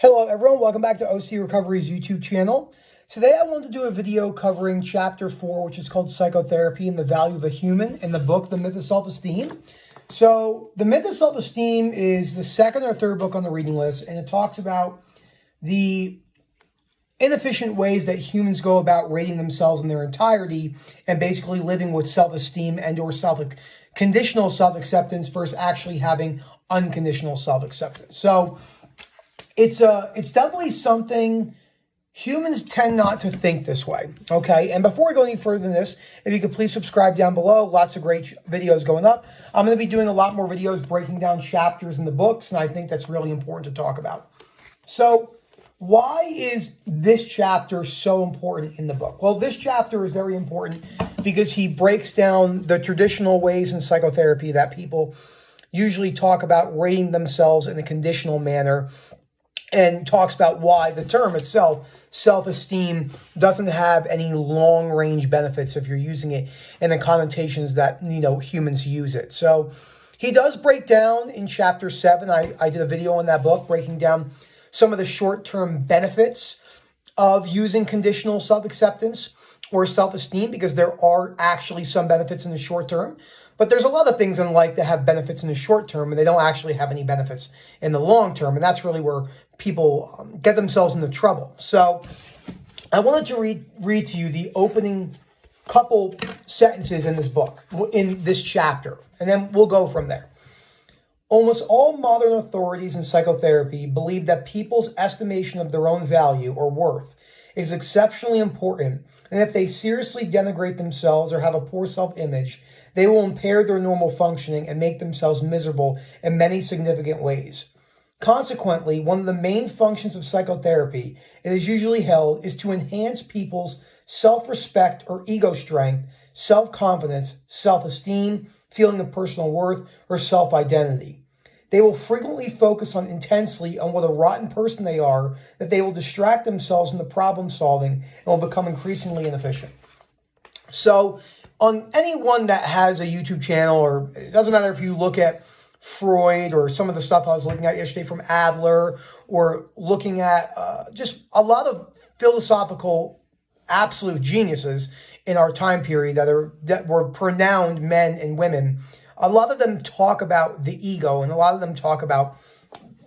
Hello everyone, welcome back to OC Recovery's YouTube channel. Today I wanted to do a video covering chapter 4, which is called Psychotherapy and the Value of a Human in the book, The Myth of Self-Esteem. So The Myth of Self-Esteem is the second or third book on the reading list, and it talks about the inefficient ways that humans go about rating themselves in their entirety and basically living with self-esteem and or conditional self-acceptance versus actually having unconditional self-acceptance. So it's definitely something humans tend not to think this way, okay? And before we go any further than this, if you could please subscribe down below. Lots of great videos going up. I'm going to be doing a lot more videos breaking down chapters in the books, and I think that's really important to talk about. So why is this chapter so important in the book? Well, this chapter is very important because he breaks down the traditional ways in psychotherapy that people usually talk about rating themselves in a conditional manner, and talks about why the term itself, self-esteem, doesn't have any long-range benefits if you're using it in the connotations that, humans use it. So he does break down in chapter 7. I did a video on that book breaking down some of the short-term benefits of using conditional self-acceptance or self-esteem, because there are actually some benefits in the short term. But there's a lot of things in life that have benefits in the short term, and they don't actually have any benefits in the long term. And that's really where people get themselves into trouble. So I wanted to read to you the opening couple sentences in this book, in this chapter, and then we'll go from there. Almost all modern authorities in psychotherapy believe that people's estimation of their own value or worth is exceptionally important, and if they seriously denigrate themselves or have a poor self-image, they will impair their normal functioning and make themselves miserable in many significant ways. Consequently, one of the main functions of psychotherapy, it is usually held, is to enhance people's self-respect or ego strength, self-confidence, self-esteem, feeling of personal worth, or self-identity. They will frequently focus intensely on what a rotten person they are, that they will distract themselves into problem solving and will become increasingly inefficient. So on anyone that has a YouTube channel, or it doesn't matter if you look at Freud or some of the stuff I was looking at yesterday from Adler, or looking at just a lot of philosophical absolute geniuses in our time period that were pronounced men and women, a lot of them talk about the ego, and a lot of them talk about,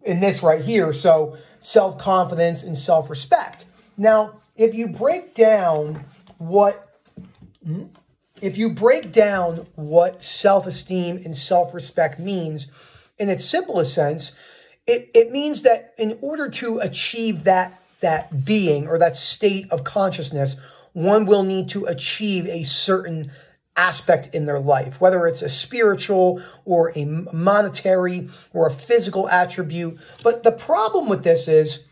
in this right here, so self-confidence and self-respect. Now, if you break down what self-esteem and self-respect means in its simplest sense, it means that in order to achieve that being or that state of consciousness, one will need to achieve a certain aspect in their life, whether it's a spiritual or a monetary or a physical attribute. But the problem with this is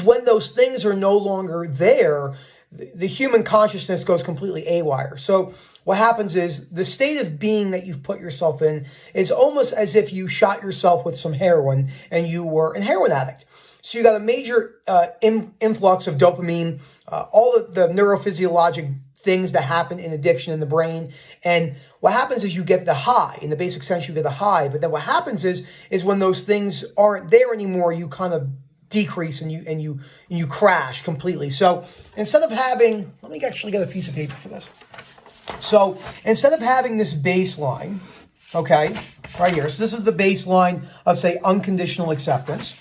when those things are no longer there, the human consciousness goes completely haywire. So what happens is the state of being that you've put yourself in is almost as if you shot yourself with some heroin and you were a heroin addict. So you got a major influx of dopamine, all of the neurophysiologic things that happen in addiction in the brain. And what happens is you get the high. In the basic sense, you get the high. But then what happens is when those things aren't there anymore, you kind of decrease and you crash completely. So instead of having, let me actually get a piece of paper for this. So instead of having this baseline, okay, right here. So this is the baseline of, say, unconditional acceptance,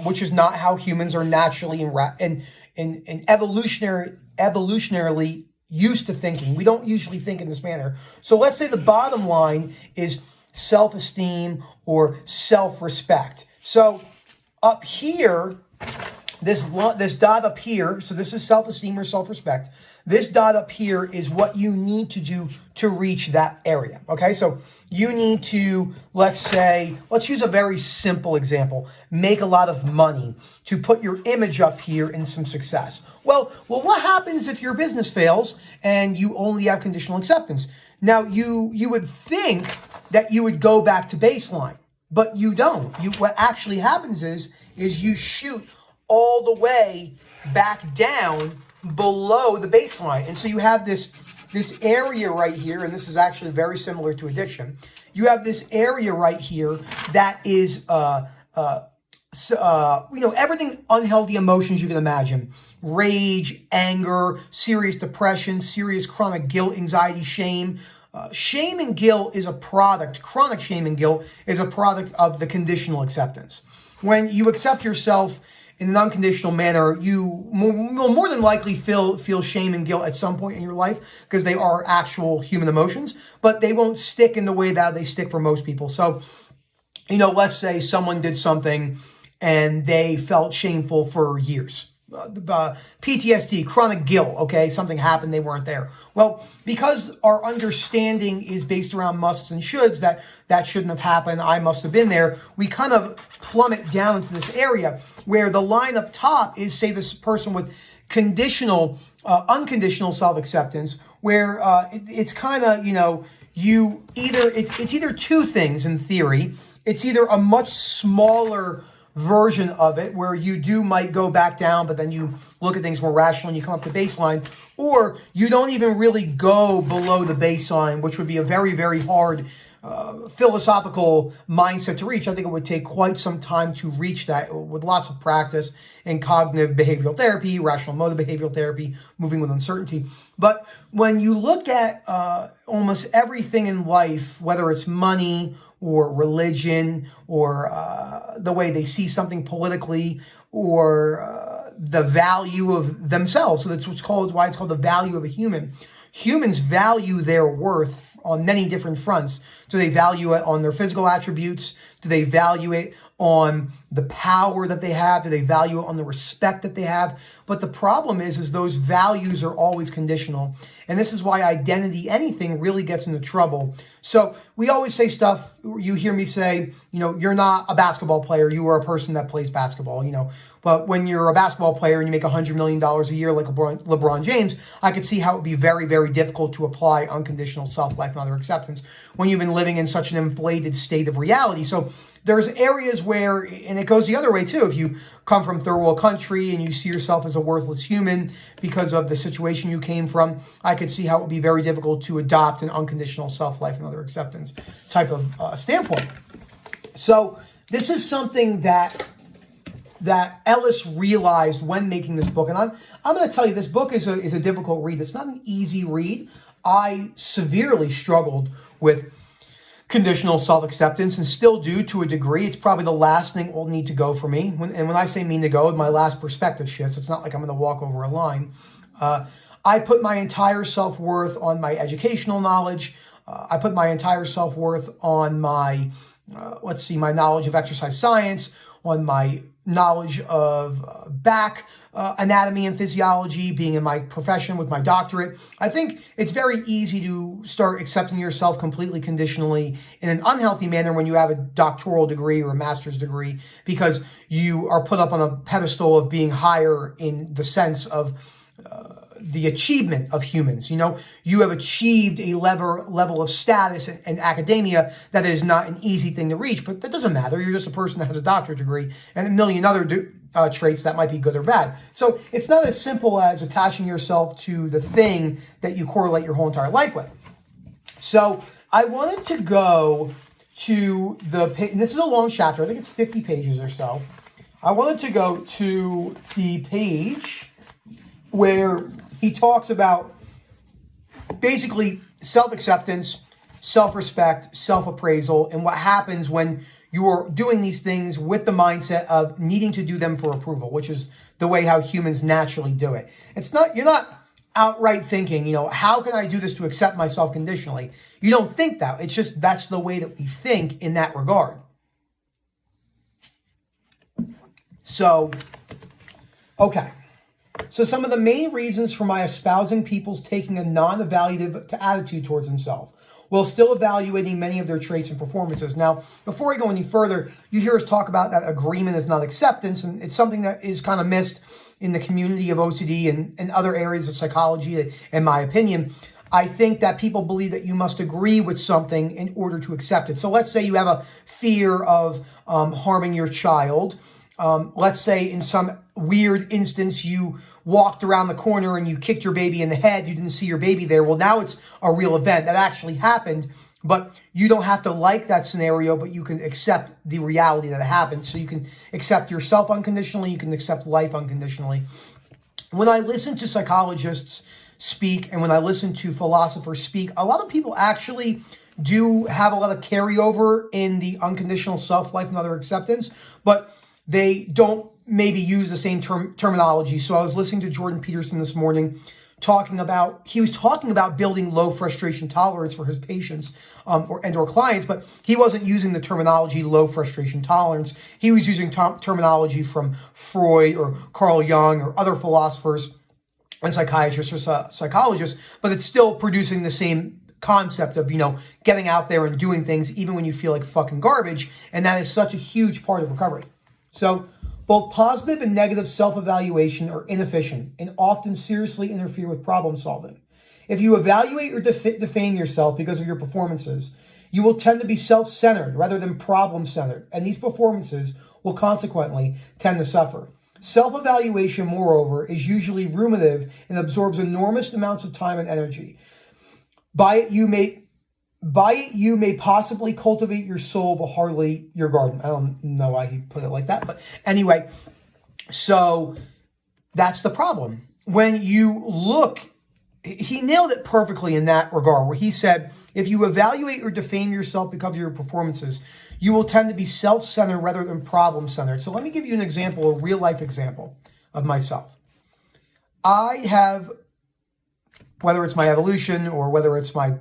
which is not how humans are naturally and evolutionarily used to thinking. We don't usually think in this manner. So let's say the bottom line is self-esteem or self-respect. So up here, this dot up here, so this is self-esteem or self-respect. This dot up here is what you need to do to reach that area, okay? So you need to, let's use a very simple example, make a lot of money to put your image up here in some success. Well, what happens if your business fails and you only have conditional acceptance? Now, you would think that you would go back to baseline, but you don't. What actually happens is you shoot all the way back down below the baseline. And so you have this area right here, and this is actually very similar to addiction. You have this area right here that is everything unhealthy emotions you can imagine. Rage, anger, serious depression, serious chronic guilt, anxiety, shame. Shame and guilt is a product, chronic shame and guilt is a product of the conditional acceptance. When you accept yourself in an unconditional manner, you will more than likely feel shame and guilt at some point in your life because they are actual human emotions, but they won't stick in the way that they stick for most people. So, let's say someone did something and they felt shameful for years. PTSD, chronic guilt, okay? Something happened, they weren't there. Well, because our understanding is based around musts and shoulds, that shouldn't have happened, I must have been there, we kind of plummet down into this area where the line up top is, say, this person with unconditional self-acceptance, where it's kind of, it's either two things in theory. It's either a much smaller version of it where you might go back down, but then you look at things more rational and you come up to baseline, or you don't even really go below the baseline, which would be a very, very hard philosophical mindset to reach. I think it would take quite some time to reach that with lots of practice in cognitive behavioral therapy, rational motive behavioral therapy, moving with uncertainty. But when you look at almost everything in life, whether it's money or religion or the way they see something politically or the value of themselves. So that's why it's called the value of a human. Humans value their worth on many different fronts. Do they value it on their physical attributes? Do they value it on the power that they have? Do they value it on the respect that they have? But the problem is those values are always conditional. And this is why identity, anything, really gets into trouble. So we always say stuff, you hear me say, you're not a basketball player, you are a person that plays basketball, But when you're a basketball player and you make $100 million a year like LeBron James, I could see how it would be very, very difficult to apply unconditional self-life and other acceptance when you've been living in such an inflated state of reality. So there's areas where, and it goes the other way too, if you come from third world country and you see yourself as a worthless human because of the situation you came from, I could see how it would be very difficult to adopt an unconditional self-life and other acceptance type of standpoint. So this is something that Ellis realized when making this book. And I'm going to tell you, this book is a difficult read. It's not an easy read. I severely struggled with conditional self-acceptance and still do to a degree. It's probably the last thing will need to go for me. When I say mean to go, my last perspective shifts. It's not like I'm going to walk over a line. I put my entire self-worth on my educational knowledge. I put my entire self-worth on my, my knowledge of exercise science, on my knowledge of back anatomy and physiology, being in my profession with my doctorate. I think it's very easy to start accepting yourself completely conditionally in an unhealthy manner when you have a doctoral degree or a master's degree, because you are put up on a pedestal of being higher in the sense of the achievement of humans. You have achieved a level of status in academia that is not an easy thing to reach, but that doesn't matter. You're just a person that has a doctorate degree and a million other traits that might be good or bad. So it's not as simple as attaching yourself to the thing that you correlate your whole entire life with. So I wanted to go to and this is a long chapter. I think it's 50 pages or so. I wanted to go to the page where he talks about basically self-acceptance, self-respect, self-appraisal, and what happens when you're doing these things with the mindset of needing to do them for approval, which is the way how humans naturally do it. You're not outright thinking, how can I do this to accept myself conditionally? You don't think that. It's just that's the way that we think in that regard. So, okay. So some of the main reasons for my espousing people's taking a non-evaluative attitude towards themselves, while still evaluating many of their traits and performances. Now, before I go any further, you hear us talk about that agreement is not acceptance, and it's something that is kind of missed in the community of OCD and other areas of psychology, in my opinion. I think that people believe that you must agree with something in order to accept it. So let's say you have a fear of harming your child. Let's say in some weird instance you walked around the corner and you kicked your baby in the head. You didn't see your baby there. Well, now it's a real event that actually happened. But you don't have to like that scenario, but you can accept the reality that it happened. So you can accept yourself unconditionally, you can accept life unconditionally. When I listen to psychologists speak and when I listen to philosophers speak, a lot of people actually do have a lot of carryover in the unconditional self-life and other acceptance, but they don't maybe use the same terminology. So I was listening to Jordan Peterson this morning he was talking about building low frustration tolerance for his patients or clients, but he wasn't using the terminology low frustration tolerance. He was using terminology from Freud or Carl Jung or other philosophers and psychiatrists or psychologists, but it's still producing the same concept of, getting out there and doing things even when you feel like fucking garbage. And that is such a huge part of recovery. So both positive and negative self-evaluation are inefficient and often seriously interfere with problem solving. If you evaluate or defame yourself because of your performances, you will tend to be self-centered rather than problem-centered, and these performances will consequently tend to suffer. Self-evaluation, moreover, is usually ruminative and absorbs enormous amounts of time and energy. By it, you may possibly cultivate your soul, but hardly your garden. I don't know why he put it like that, but anyway, so that's the problem. When you look, he nailed it perfectly in that regard, where he said, if you evaluate or defame yourself because of your performances, you will tend to be self-centered rather than problem-centered. So let me give you an example, a real-life example of myself. I have, whether it's my evolution or whether it's my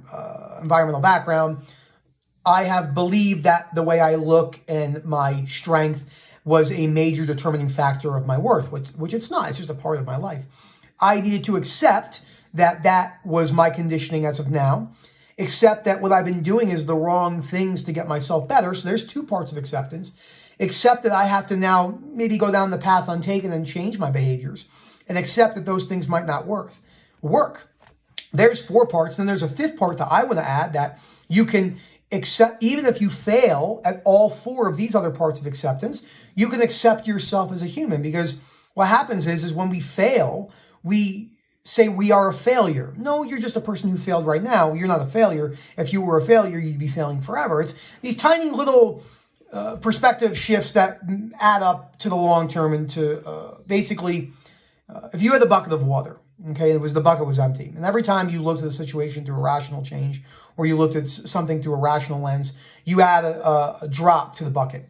environmental background, I have believed that the way I look and my strength was a major determining factor of my worth, which it's not. It's just a part of my life. I needed to accept that was my conditioning as of now, accept that what I've been doing is the wrong things to get myself better. So there's two parts of acceptance. Accept that I have to now maybe go down the path untaken and change my behaviors, and accept that those things might not work. There's 4 parts. Then there's a 5th part that I want to add, that you can accept, even if you fail at all 4 of these other parts of acceptance, you can accept yourself as a human. Because what happens is when we fail, we say we are a failure. No, you're just a person who failed right now. You're not a failure. If you were a failure, you'd be failing forever. It's these tiny little perspective shifts that add up to the long term and to basically, if you had a bucket of water, okay, the bucket was empty. And every time you looked at the situation through a rational change, or you looked at something through a rational lens, you add a drop to the bucket.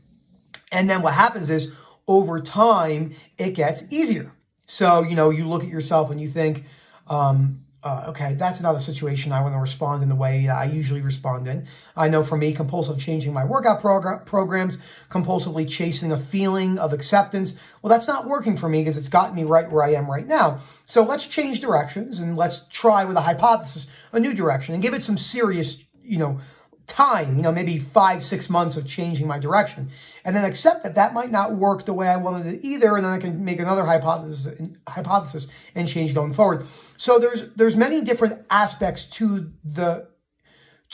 And then what happens is, over time, it gets easier. So, you look at yourself and you think, okay, that's not a situation I want to respond in the way I usually respond in. I know for me, compulsive changing my workout programs, compulsively chasing a feeling of acceptance, well, that's not working for me because it's gotten me right where I am right now. So let's change directions and let's try with a hypothesis, a new direction, and give it some serious, time, maybe 5-6 months of changing my direction, and then accept that might not work the way I wanted it either, and then I can make another hypothesis and change going forward. So there's many different aspects to the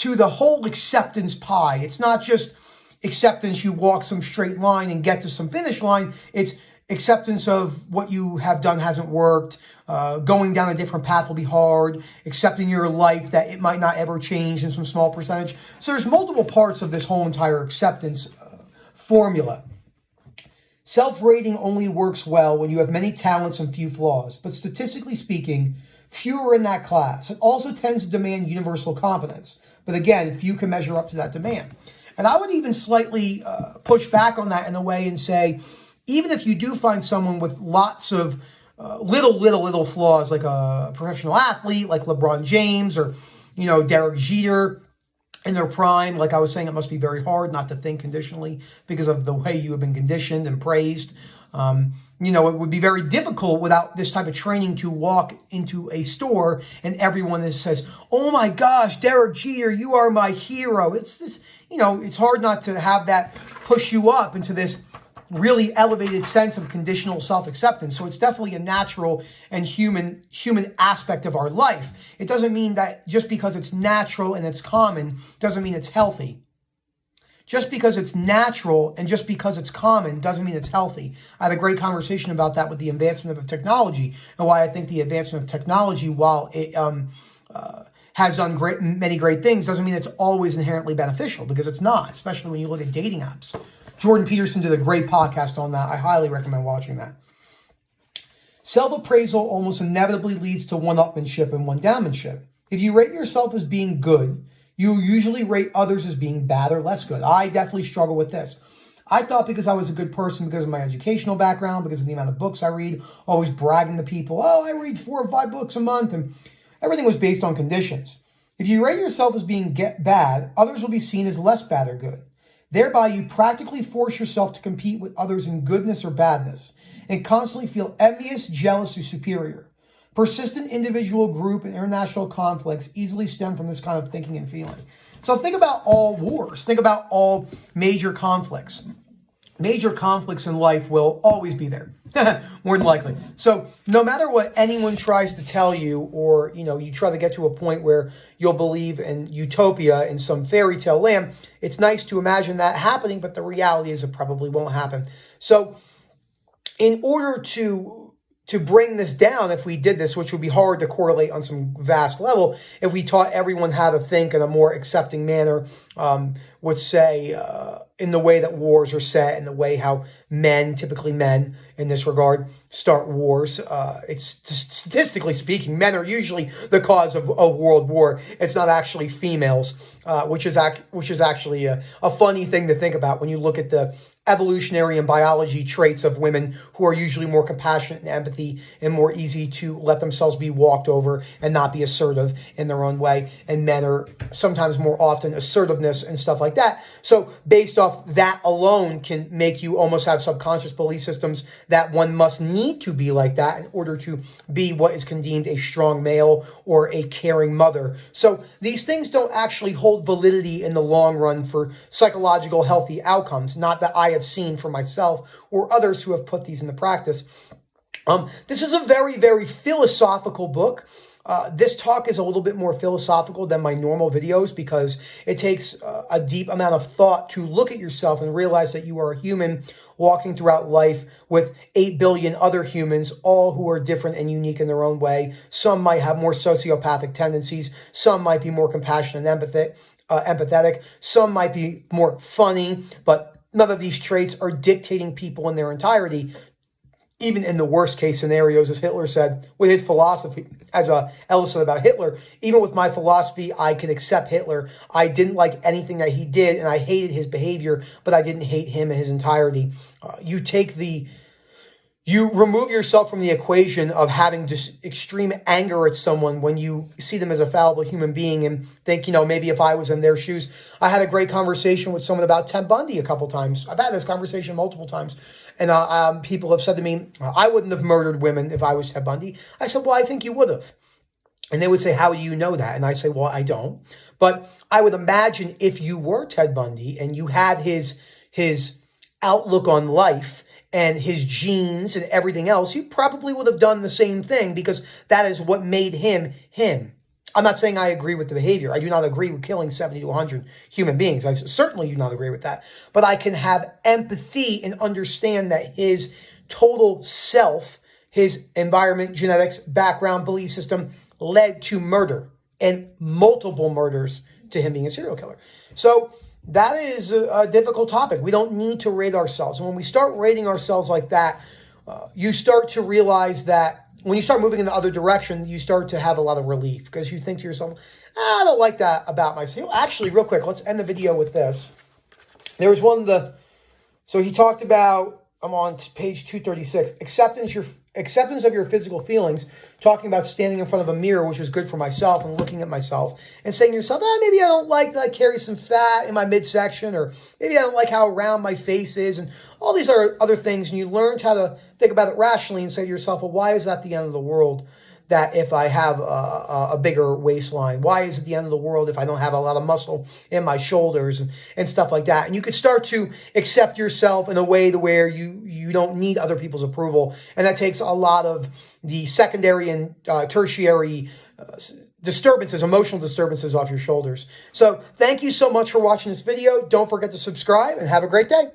whole acceptance pie. It's not just acceptance, you walk some straight line and get to some finish line. It's acceptance of what you have done hasn't worked. Going down a different path will be hard. Accepting your life, that it might not ever change in some small percentage. So there's multiple parts of this whole entire acceptance formula. Self-rating only works well when you have many talents and few flaws. But statistically speaking, few are in that class. It also tends to demand universal competence. But again, few can measure up to that demand. And I would even slightly push back on that in a way and say, even if you do find someone with lots of little flaws, like a professional athlete, like LeBron James or, Derek Jeter in their prime, like I was saying, it must be very hard not to think conditionally because of the way you have been conditioned and praised. It would be very difficult without this type of training to walk into a store and everyone says, oh my gosh, Derek Jeter, you are my hero. It's this, it's hard not to have that push you up into this really elevated sense of conditional self-acceptance. So it's definitely a natural and human aspect of our life. It doesn't mean that just because it's natural and it's common doesn't mean it's healthy. Just because it's natural and just because it's common doesn't mean it's healthy. I had a great conversation about that with the advancement of technology, and why I think the advancement of technology, while it has done many great things doesn't mean it's always inherently beneficial, because it's not, especially when you look at dating apps. Jordan Peterson did a great podcast on that. I highly recommend watching that. Self-appraisal almost inevitably leads to one-upmanship and one-downmanship. If you rate yourself as being good, you usually rate others as being bad or less good. I definitely struggle with this. I thought because I was a good person, because of my educational background, because of the amount of books I read, always bragging to people, oh, I read 4 or 5 books a month, and everything was based on conditions. If you rate yourself as being bad, others will be seen as less bad or good. Thereby, you practically force yourself to compete with others in goodness or badness, and constantly feel envious, jealous, or superior. Persistent individual, group, and international conflicts easily stem from this kind of thinking and feeling. So think about all wars. Think about all major conflicts. Major conflicts in life will always be there, more than likely. So no matter what anyone tries to tell you, or you try to get to a point where you'll believe in utopia in some fairy tale land, it's nice to imagine that happening, but the reality is it probably won't happen. So in order to bring this down, if we did this, which would be hard to correlate on some vast level, if we taught everyone how to think in a more accepting manner, would say in the way that wars are set, in the way how typically men in this regard, start wars. It's statistically speaking, men are usually the cause of world war. It's not actually females, which is actually a funny thing to think about when you look at the evolutionary and biology traits of women, who are usually more compassionate and empathy and more easy to let themselves be walked over and not be assertive in their own way. And men are sometimes more often assertiveness and stuff like that. So based off that alone can make you almost have subconscious belief systems that one must need to be like that in order to be what is deemed a strong male or a caring mother. So these things don't actually hold validity in the long run for psychological healthy outcomes. Not that I have seen for myself or others who have put these into practice. This is a very, very philosophical book. This talk is a little bit more philosophical than my normal videos, because it takes a deep amount of thought to look at yourself and realize that you are a human walking throughout life with 8 billion other humans, all who are different and unique in their own way. Some might have more sociopathic tendencies. Some might be more compassionate and empathetic. Some might be more funny, but none of these traits are dictating people in their entirety. Even in the worst case scenarios, as Hitler said, with his philosophy, as Ellis said about Hitler, even with my philosophy, I could accept Hitler. I didn't like anything that he did, and I hated his behavior, but I didn't hate him in his entirety. You remove yourself from the equation of having just extreme anger at someone when you see them as a fallible human being and think, maybe if I was in their shoes. I had a great conversation with someone about Ted Bundy a couple times. I've had this conversation multiple times. And people have said to me, I wouldn't have murdered women if I was Ted Bundy. I said, well, I think you would have. And they would say, how do you know that? And I say, well, I don't. But I would imagine if you were Ted Bundy and you had his outlook on life and his genes and everything else, you probably would have done the same thing, because that is what made him him. I'm not saying I agree with the behavior. I do not agree with killing 70 to 100 human beings. I certainly do not agree with that. But I can have empathy and understand that his total self, his environment, genetics, background, belief system led to murder, and multiple murders to him being a serial killer. So that is a difficult topic. We don't need to rate ourselves. And when we start rating ourselves like that, you start to realize that when you start moving in the other direction, you start to have a lot of relief, because you think to yourself, I don't like that about myself. Actually, real quick, let's end the video with this. There was so he talked about, I'm on page 236, acceptance of your physical feelings, talking about standing in front of a mirror, which is good for myself, and looking at myself and saying to yourself, maybe I don't like that I carry some fat in my midsection, or maybe I don't like how round my face is, and all these are other things. And you learned how to think about it rationally and say to yourself, well, why is that the end of the world that if I have a bigger waistline? Why is it the end of the world if I don't have a lot of muscle in my shoulders and stuff like that? And you could start to accept yourself in a way to where you don't need other people's approval. And that takes a lot of the secondary and tertiary disturbances, emotional disturbances off your shoulders. So thank you so much for watching this video. Don't forget to subscribe, and have a great day.